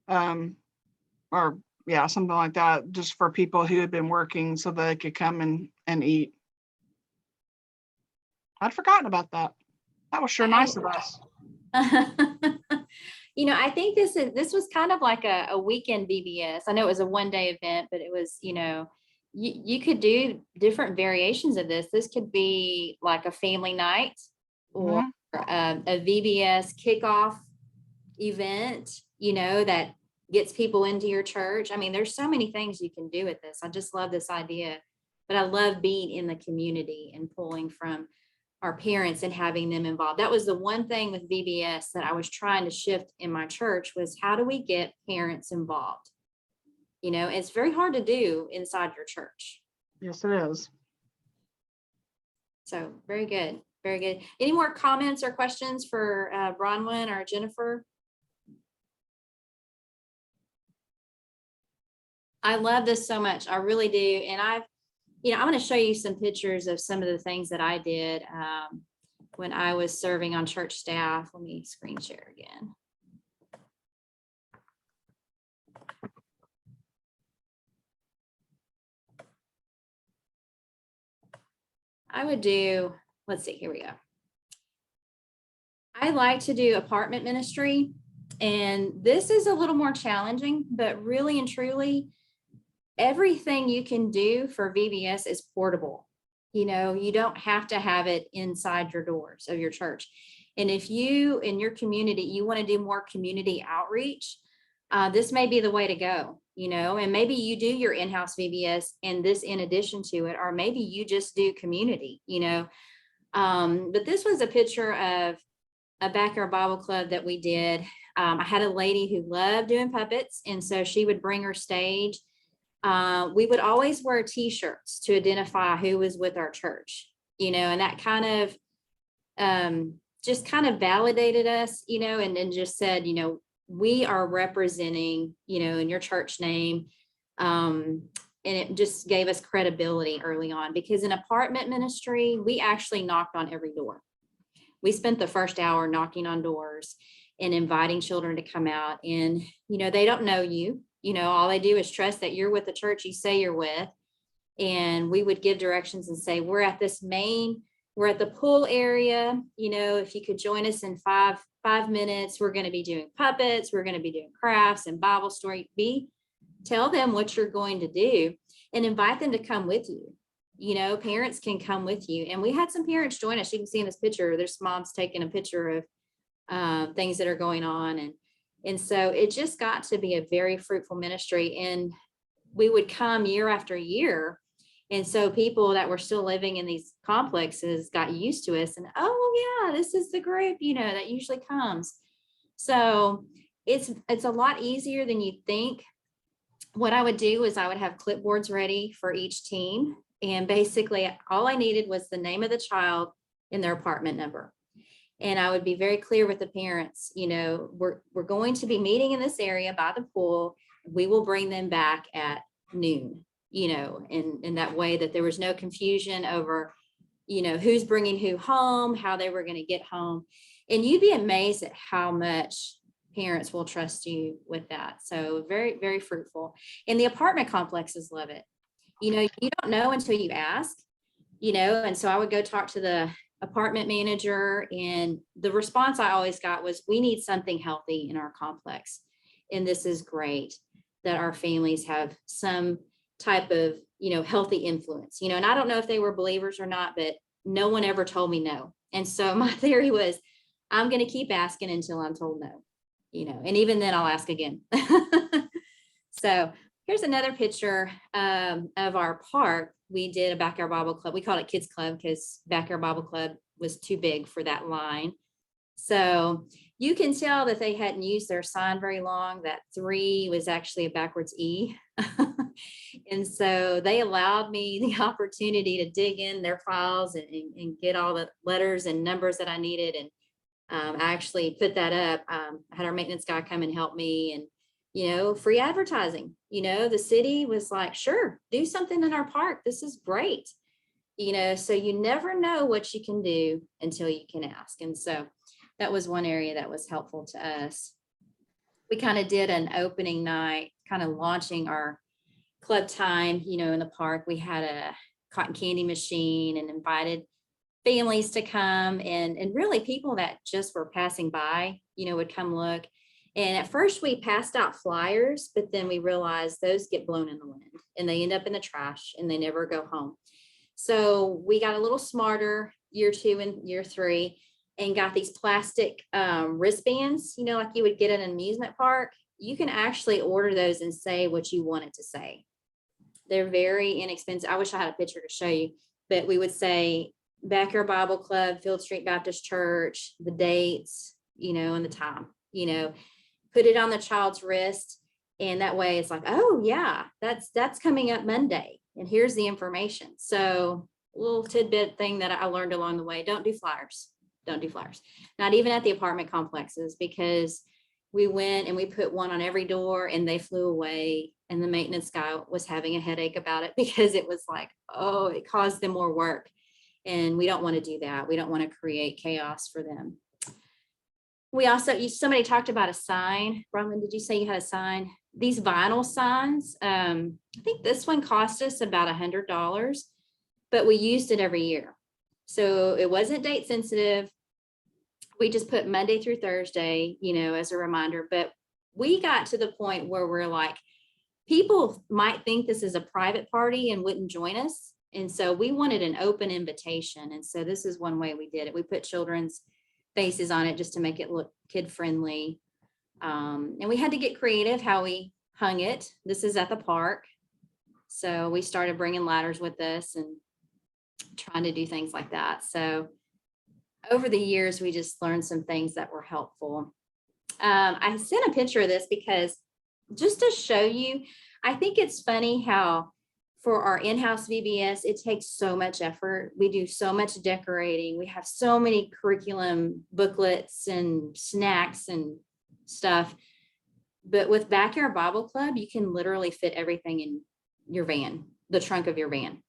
or yeah, something like that, just for people who had been working so they could come and eat. I'd forgotten about that. That was sure nice of us. I think this was kind of like a weekend VBS. I know it was a one-day event, but it was, you could do different variations of this. This could be like a family night or a VBS kickoff event, that gets people into your church. I mean, there's so many things you can do with this. I just love this idea, but I love being in the community and pulling from our parents and having them involved. That was the one thing with VBS that I was trying to shift in my church, was how do we get parents involved? It's very hard to do inside your church. Yes, it is. So very good. Very good. Any more comments or questions for Bronwyn or Jennifer? I love this so much. I really do. And I'm going to show you some pictures of some of the things that I did when I was serving on church staff. Let me screen share again. I would do, let's see, here we go. I like to do apartment ministry, and this is a little more challenging, but really and truly, everything you can do for VBS is portable. You don't have to have it inside your doors of your church. And if you, in your community, you want to do more community outreach, this may be the way to go, and maybe you do your in-house VBS and this in addition to it, or maybe you just do community, but this was a picture of a backyard Bible club that we did. I had a lady who loved doing puppets, and so she would bring her stage. We would always wear t-shirts to identify who was with our church, and that kind of just kind of validated us, and just said, we are representing, in your church name. And it just gave us credibility early on, because in apartment ministry, we actually knocked on every door. We spent the first hour knocking on doors and inviting children to come out, and, they don't know you, all they do is trust that you're with the church you say you're with. And we would give directions and say, we're at the pool area. If you could join us in five minutes, we're going to be doing puppets. We're going to be doing crafts and Bible story. Tell them what you're going to do and invite them to come with you. Parents can come with you. And we had some parents join us. You can see in this picture, there's moms taking a picture of things that are going on. And so it just got to be a very fruitful ministry. And we would come year after year. And so people that were still living in these complexes got used to us, and, oh yeah, this is the group, that usually comes. So it's a lot easier than you think. What I would do is I would have clipboards ready for each team. And basically all I needed was the name of the child and their apartment number. And I would be very clear with the parents, we're going to be meeting in this area by the pool. We will bring them back at noon, in that way that there was no confusion over, who's bringing who home, how they were going to get home. And you'd be amazed at how much parents will trust you with that. So very, very fruitful. And the apartment complexes love it. You don't know until you ask, and so I would go talk to the apartment manager, and the response I always got was, we need something healthy in our complex. And this is great that our families have some type of, healthy influence, and I don't know if they were believers or not, but no one ever told me no. And so my theory was, I'm going to keep asking until I'm told no, and even then I'll ask again. So here's another picture of our park. We did a backyard Bible club. We called it Kids Club because backyard Bible club was too big for that line. So you can tell that they hadn't used their sign very long. That 3 was actually a backwards E. And so they allowed me the opportunity to dig in their files and get all the letters and numbers that I needed. And I actually put that up. I had our maintenance guy come and help me, and free advertising. The city was like, sure, do something in our park. This is great. So you never know what you can do until you can ask. And so that was one area that was helpful to us. We kind of did an opening night, kind of launching our club time, in the park. We had a cotton candy machine and invited families to come, and really people that just were passing by, would come look. And at first we passed out flyers, but then we realized those get blown in the wind and they end up in the trash and they never go home. So we got a little smarter year 2 and year 3 and got these plastic wristbands, like you would get at an amusement park. You can actually order those and say what you want it to say. They're very inexpensive. I wish I had a picture to show you, but we would say Backyard Bible Club, Field Street Baptist Church, the dates, and the time, put it on the child's wrist. And that way it's like, oh yeah, that's coming up Monday. And here's the information. So a little tidbit thing that I learned along the way, don't do flyers. Don't do flyers. Not even at the apartment complexes, because we went and we put one on every door and they flew away. And the maintenance guy was having a headache about it because it was like, oh, it caused them more work. And we don't want to do that. We don't want to create chaos for them. We also, somebody talked about a sign. Bronwyn, did you say you had a sign? These vinyl signs, I think this one cost us about $100, but we used it every year. So it wasn't date sensitive. We just put Monday through Thursday, as a reminder, but we got to the point where we're like, people might think this is a private party and wouldn't join us. And so we wanted an open invitation. And so this is one way we did it. We put children's faces on it just to make it look kid friendly. And we had to get creative how we hung it. This is at the park. So we started bringing ladders with us and trying to do things like that. So over the years, we just learned some things that were helpful. I sent a picture of this because just to show you, I think it's funny how for our in-house VBS, it takes so much effort. We do so much decorating. We have so many curriculum booklets and snacks and stuff. But with Backyard Bible Club, you can literally fit everything in your van, the trunk of your van.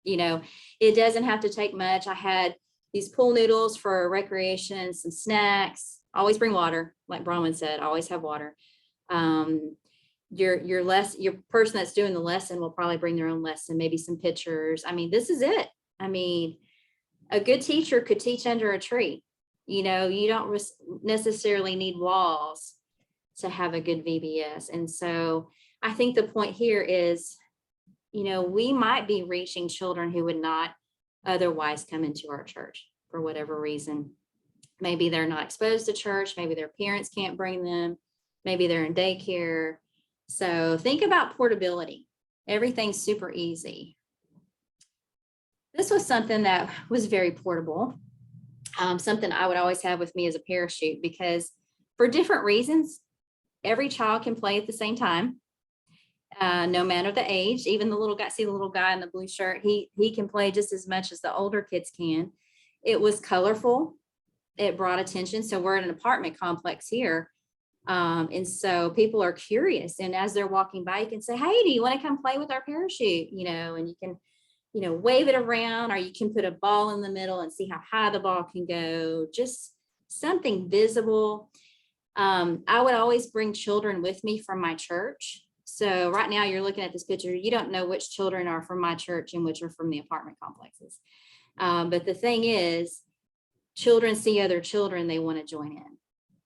You know, it doesn't have to take much. I had these pool noodles for recreation, some snacks. Always bring water, like Bronwyn said, always have water. Your person that's doing the lesson will probably bring their own lesson, maybe some pictures. I mean, this is it. I mean, a good teacher could teach under a tree. You know, you don't necessarily need walls to have a good VBS. And so I think the point here is, you know, we might be reaching children who would not otherwise come into our church for whatever reason. Maybe they're not exposed to church. Maybe their parents can't bring them. Maybe they're in daycare. So think about portability. Everything's super easy. This was something that was very portable. Something I would always have with me as a parachute, because for different reasons, every child can play at the same time. No matter the age, even the little guy, see the little guy in the blue shirt, he can play just as much as the older kids can. It was colorful. It brought attention. So we're in an apartment complex here. And so people are curious. And as they're walking by, you can say, hey, do you want to come play with our parachute? You know, and you can, you know, wave it around, or you can put a ball in the middle and see how high the ball can go. Just something visible. I would always bring children with me from my church. So right now you're looking at this picture, you don't know which children are from my church and which are from the apartment complexes. But the thing is, children see other children, they want to join in.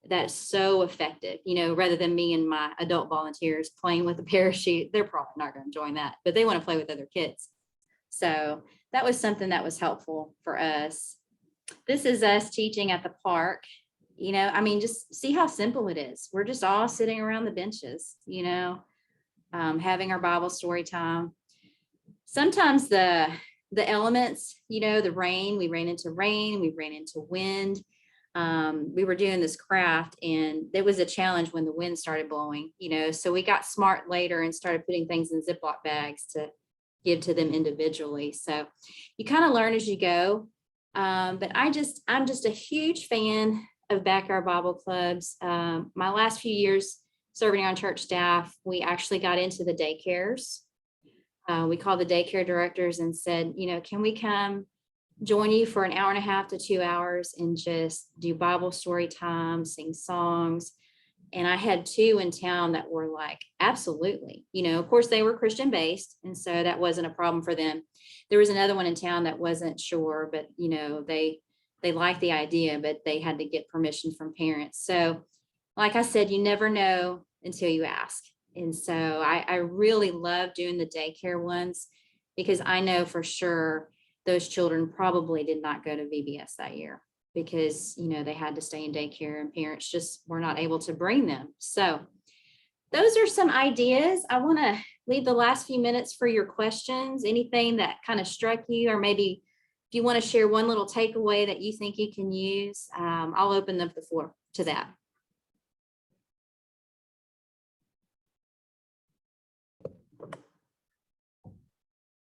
That's so effective, you know, rather than me and my adult volunteers playing with a parachute, they're probably not going to join that, but they want to play with other kids. So that was something that was helpful for us. This is us teaching at the park. You know, I mean, just see how simple it is. We're just all sitting around the benches, you know, having our Bible story time. Sometimes the elements, you know, the rain, we ran into wind. We were doing this craft and there was a challenge when the wind started blowing, you know, so we got smart later and started putting things in Ziploc bags to give to them individually. So you kind of learn as you go. But I'm just a huge fan of Backyard Bible Clubs. My last few years serving on church staff, we actually got into the daycares. We called the daycare directors and said, you know, can we come join you for an hour and a half to 2 hours and just do Bible story time, sing songs. And I had 2 in town that were like, absolutely, you know, of course they were Christian based. And so that wasn't a problem for them. There was another one in town that wasn't sure, but you know, they liked the idea, but they had to get permission from parents. So like I said, you never know until you ask. And so I really love doing the daycare ones because I know for sure those children probably did not go to VBS that year because, you know, they had to stay in daycare and parents just were not able to bring them. So those are some ideas. I want to leave the last few minutes for your questions, anything that kind of struck you, or maybe if you want to share one little takeaway that you think you can use, I'll open up the floor to that.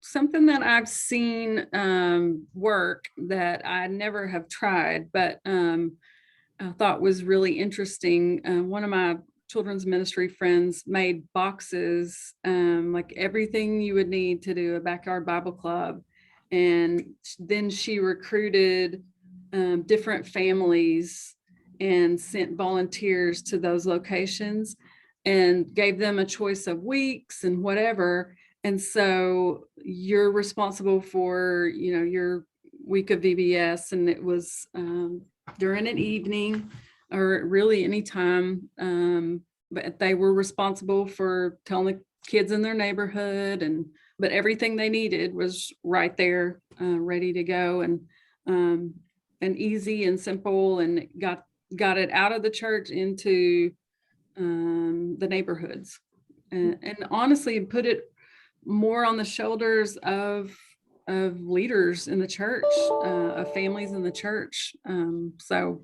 Something that I've seen work that I never have tried, but I thought was really interesting. One of my children's ministry friends made boxes, like everything you would need to do a backyard Bible club. And then she recruited different families and sent volunteers to those locations and gave them a choice of weeks and whatever. And so you're responsible for, you know, your week of VBS, and it was during an evening or really any time. But they were responsible for telling the kids in their neighborhood, but everything they needed was right there, ready to go, and easy and simple, and got it out of the church into the neighborhoods, and honestly put it more on the shoulders of of leaders in the church, of families in the church. So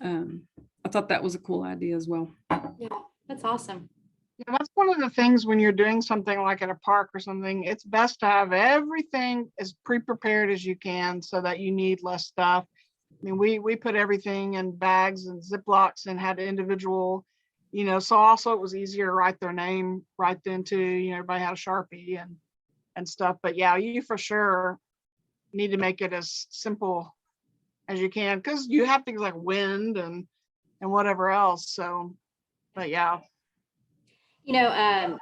I thought that was a cool idea as well. Yeah, that's awesome. Yeah, that's one of the things when you're doing something like at a park or something, it's best to have everything as pre-prepared as you can so that you need less stuff. I mean, we put everything in bags and Ziplocs and had individual, so also it was easier to write their name right then too. Everybody had a Sharpie and stuff. But yeah, you for sure need to make it as simple as you can because you have things like wind and whatever else. So, but yeah. Sarah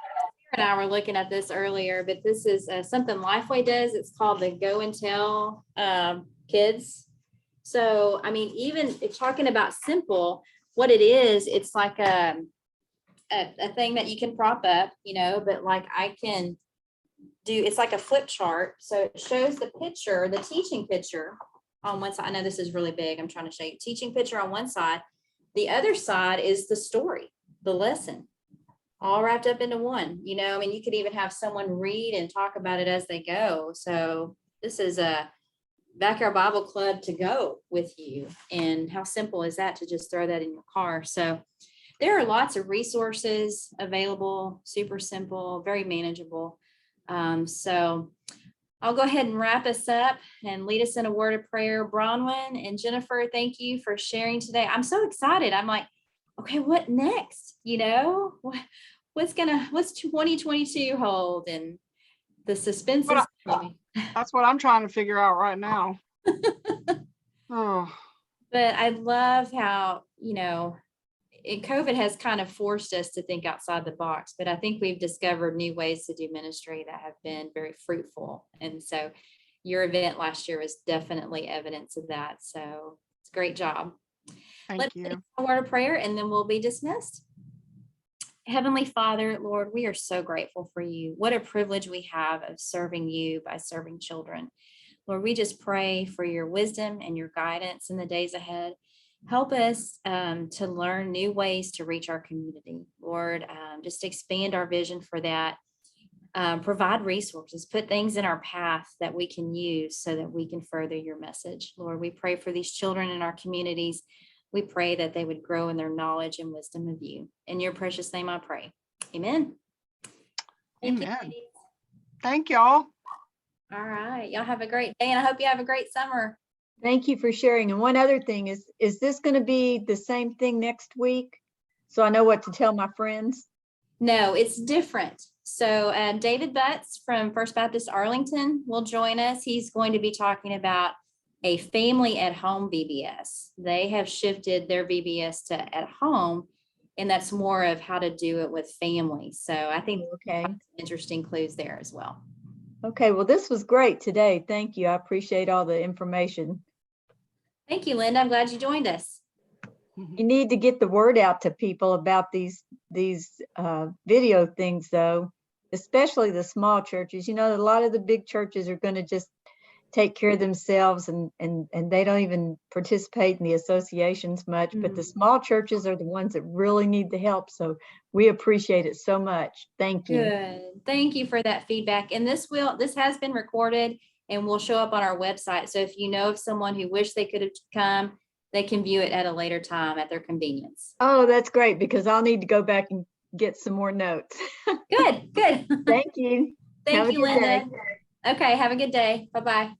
and I were looking at this earlier, but this is something Lifeway does. It's called the Go and Tell Kids. So, I mean, even it's talking about simple, what it is, it's like a thing that you can prop up, but like I can do, it's like a flip chart. So it shows the picture, the teaching picture on one side. I know this is really big. I'm trying to show you teaching picture on one side. The other side is the story, the lesson, all wrapped up into one. I mean, you could even have someone read and talk about it as they go. So this is a Backyard Bible Club to go with you. And how simple is that to just throw that in your car? So there are lots of resources available, super simple, very manageable. So I'll go ahead and wrap us up and lead us in a word of prayer. Bronwyn and Jennifer, thank you for sharing today. I'm so excited. I'm like, okay, what next? What's 2022 hold? And the suspense is coming. That's what I'm trying to figure out right now. Oh. But I love how, COVID has kind of forced us to think outside the box, but I think we've discovered new ways to do ministry that have been very fruitful. And so your event last year was definitely evidence of that. So it's a great job. Thank you. A word of prayer and then we'll be dismissed. Heavenly Father, Lord, we are so grateful for you. What a privilege we have of serving you by serving children. Lord, we just pray for your wisdom and your guidance in the days ahead. Help us to learn new ways to reach our community. Lord, just expand our vision for that. Provide resources, put things in our path that we can use so that we can further your message. Lord, we pray for these children in our communities. We pray that they would grow in their knowledge and wisdom of you. In your precious name I pray. Amen. Amen. Thank y'all. All right. Y'all have a great day and I hope you have a great summer. Thank you for sharing. And one other thing is this going to be the same thing next week? So I know what to tell my friends? No, it's different. So David Butts from First Baptist Arlington will join us. He's going to be talking about a family at home VBS. They have shifted their VBS to at home, and that's more of how to do it with families. So I think Okay. Interesting clues there as well. Okay, well, this was great today. Thank you. I appreciate all the information. Thank you, Linda. I'm glad you joined us. You need to get the word out to people about these video things, though, especially the small churches. A lot of the big churches are going to just take care of themselves and they don't even participate in the associations much, but the small churches are the ones that really need the help. So we appreciate it so much. Thank you. Good. Thank you for that feedback. And this has been recorded and will show up on our website. So if you know of someone who wished they could have come, they can view it at a later time at their convenience. Oh, that's great because I'll need to go back and get some more notes. Good. Thank you. Thank you, Linda. Okay. Have a good day. Bye-bye.